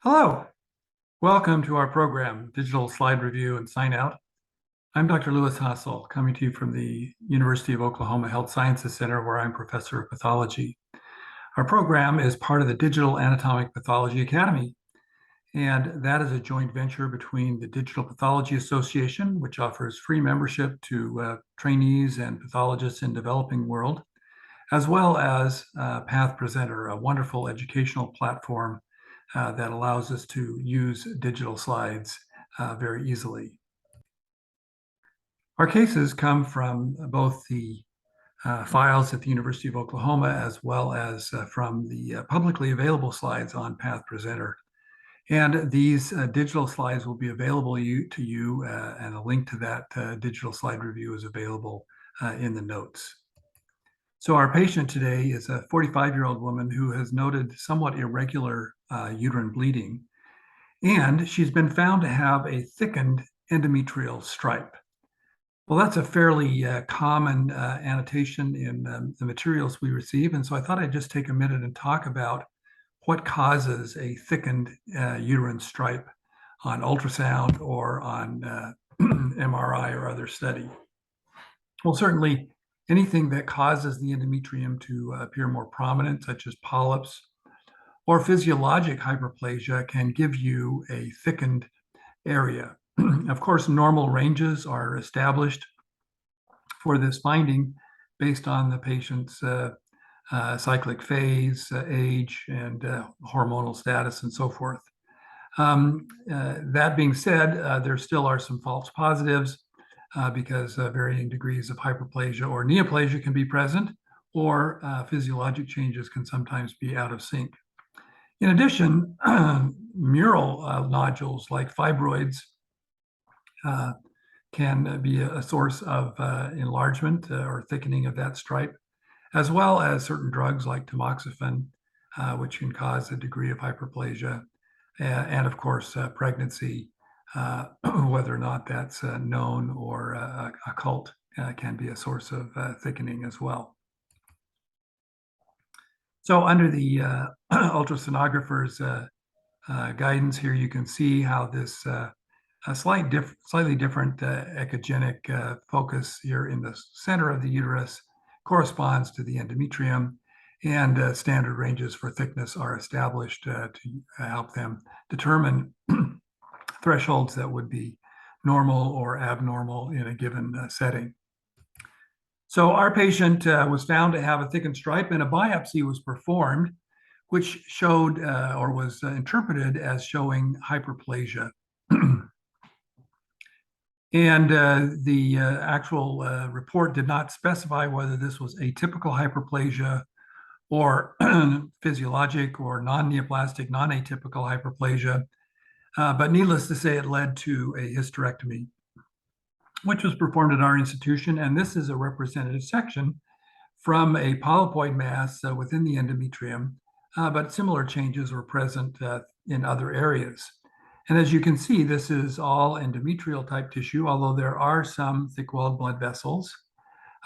Hello, welcome to our program, Digital Slide Review and Sign Out. I'm Dr. Lewis Hassel, coming to you from the University of Oklahoma Health Sciences Center, where I'm professor of pathology. Our program is part of the Digital Anatomic Pathology Academy, and that is a joint venture between the Digital Pathology Association, which offers free membership to trainees and pathologists in the developing world, as well as Path Presenter, a wonderful educational platform that allows us to use digital slides very easily. Our cases come from both the files at the University of Oklahoma as well as from the publicly available slides on Path Presenter. And these digital slides will be available to you, and a link to that digital slide review is available in the notes. So our patient today is a 45-year-old woman who has noted somewhat irregular uterine bleeding, and she's been found to have a thickened endometrial stripe. Well, that's a fairly common annotation in the materials we receive, and so I thought I'd just take a minute and talk about what causes a thickened uterine stripe on ultrasound or on MRI or other study. Well, certainly anything that causes the endometrium to appear more prominent, such as polyps or physiologic hyperplasia, can give you a thickened area. Of course, normal ranges are established for this finding based on the patient's cyclic phase, age, and hormonal status, and so forth. That being said, there still are some false positives because varying degrees of hyperplasia or neoplasia can be present, or physiologic changes can sometimes be out of sync. In addition, mural nodules like fibroids can be a source of enlargement or thickening of that stripe, as well as certain drugs like tamoxifen, which can cause a degree of hyperplasia, and of course, pregnancy, whether or not that's known or occult, can be a source of thickening as well. So under the ultrasonographer's guidance here, you can see how this slightly different echogenic focus here in the center of the uterus corresponds to the endometrium, and standard ranges for thickness are established to help them determine thresholds that would be normal or abnormal in a given setting. So our patient was found to have a thickened stripe, and a biopsy was performed, which showed or was interpreted as showing hyperplasia. And the actual report did not specify whether this was atypical hyperplasia or physiologic or non-neoplastic, non-atypical hyperplasia. But needless to say, it led to a hysterectomy, which was performed at our institution. And this is a representative section from a polypoid mass within the endometrium, but similar changes were present in other areas. And as you can see, this is all endometrial type tissue, although there are some thick-walled blood vessels.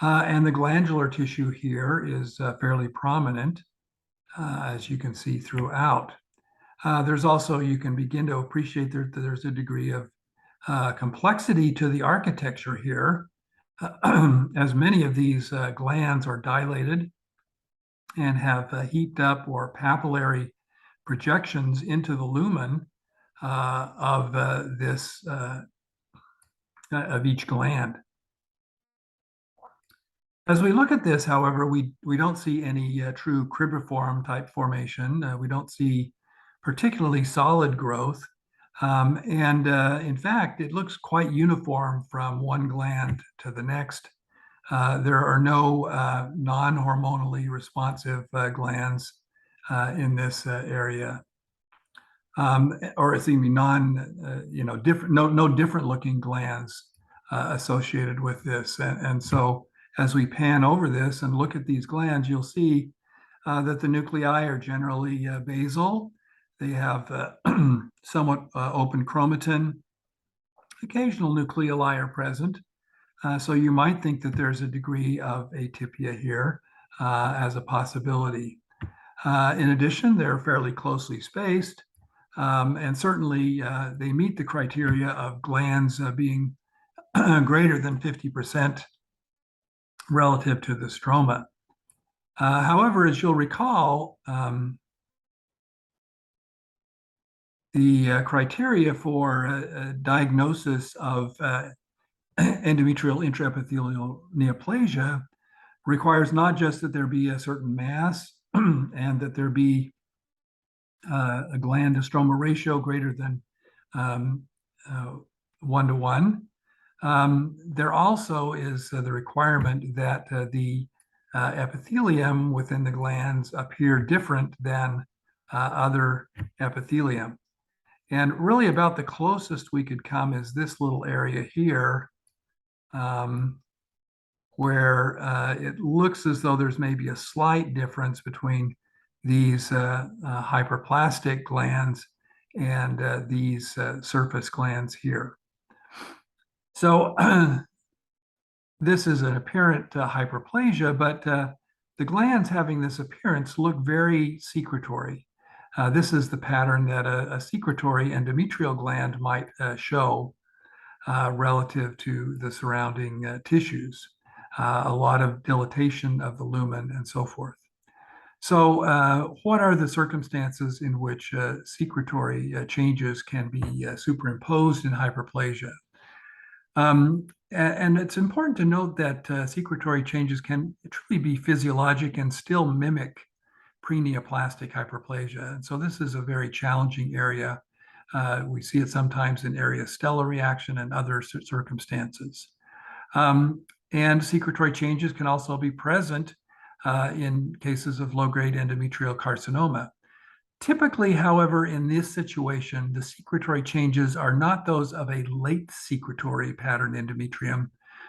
And the glandular tissue here is fairly prominent, as you can see throughout. There's also, you can begin to appreciate that there's a degree of complexity to the architecture here, as many of these glands are dilated and have heaped up or papillary projections into the lumen of each gland. As we look at this, however, we don't see any true cribriform type formation. We don't see particularly solid growth. In fact, it looks quite uniform from one gland to the next. There are no non-hormonally responsive glands in this area. Or it's even no different looking glands associated with this. And so as we pan over this and look at these glands, you'll see that the nuclei are generally basal. They have somewhat open chromatin. Occasional nucleoli are present. So you might think that there's a degree of atypia here as a possibility. In addition, they're fairly closely spaced. And certainly they meet the criteria of glands being greater than 50% relative to the stroma. However, as you'll recall, the criteria for diagnosis of endometrial intraepithelial neoplasia requires not just that there be a certain mass and that there be a gland to stroma ratio greater than 1 to 1. There also is the requirement that the epithelium within the glands appear different than other epithelium. And really about the closest we could come is this little area here, where it looks as though there's maybe a slight difference between these hyperplastic glands and these surface glands here. So this is an apparent hyperplasia, but the glands having this appearance look very secretory. This is the pattern that a secretory endometrial gland might show relative to the surrounding tissues. A lot of dilatation of the lumen and so forth. So what are the circumstances in which secretory changes can be superimposed in hyperplasia? And it's important to note that secretory changes can truly be physiologic and still mimic preneoplastic hyperplasia. And so this is a very challenging area. We see it sometimes in area stellar reaction and other circumstances. And secretory changes can also be present in cases of low-grade endometrial carcinoma. Typically, however, in this situation, the secretory changes are not those of a late secretory pattern endometrium,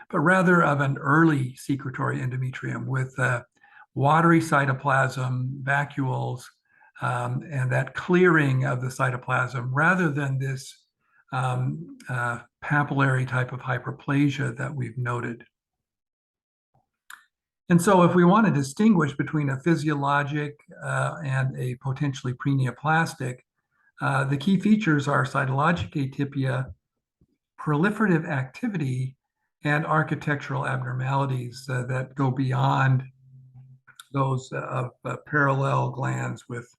but rather of an early secretory endometrium with watery cytoplasm, vacuoles, and that clearing of the cytoplasm rather than this papillary type of hyperplasia that we've noted. And so if we want to distinguish between a physiologic and a potentially preneoplastic, the key features are cytologic atypia, proliferative activity, and architectural abnormalities that go beyond those of parallel glands with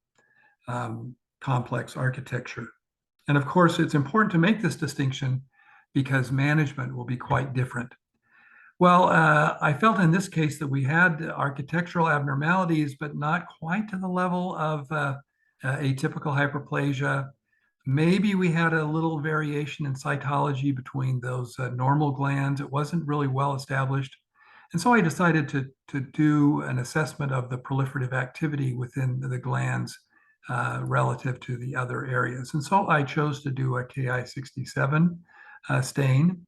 complex architecture. And of course, it's important to make this distinction because management will be quite different. Well, I felt in this case that we had architectural abnormalities, but not quite to the level of atypical hyperplasia. Maybe we had a little variation in cytology between those normal glands. It wasn't really well established. And so I decided to do an assessment of the proliferative activity within the glands relative to the other areas. And so I chose to do a Ki-67 stain.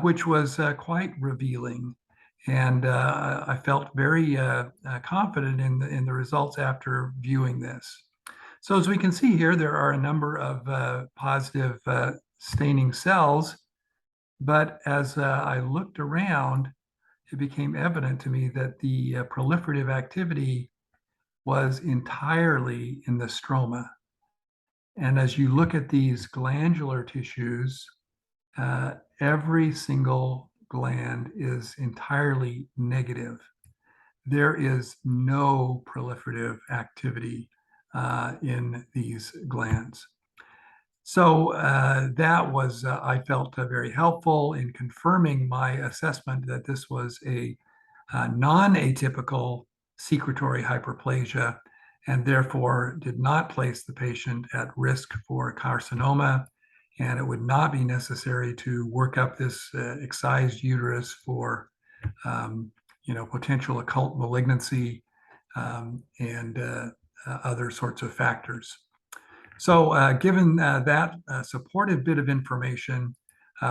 Which was quite revealing. And I felt very confident in the results after viewing this. So as we can see here, there are a number of positive staining cells, but as I looked around, it became evident to me that the proliferative activity was entirely in the stroma. And as you look at these glandular tissues, every single gland is entirely negative. There is no proliferative activity in these glands. So that was, I felt, very helpful in confirming my assessment that this was a non-atypical secretory hyperplasia and therefore did not place the patient at risk for carcinoma, and it would not be necessary to work up this excised uterus for potential occult malignancy and other sorts of factors. So given that supportive bit of information,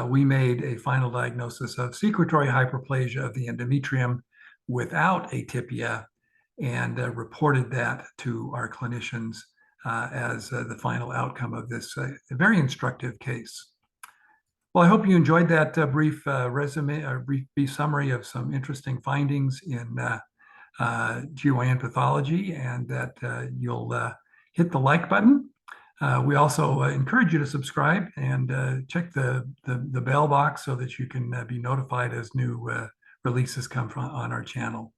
we made a final diagnosis of secretory hyperplasia of the endometrium without atypia and reported that to our clinicians as the final outcome of this very instructive case. Well, I hope you enjoyed that brief resume, or brief summary of some interesting findings in GYN pathology, and that you'll hit the like button We also encourage you to subscribe and check the bell box so that you can be notified as new releases come on our channel.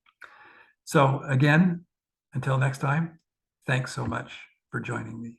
So again, until next time, thanks so much for joining me.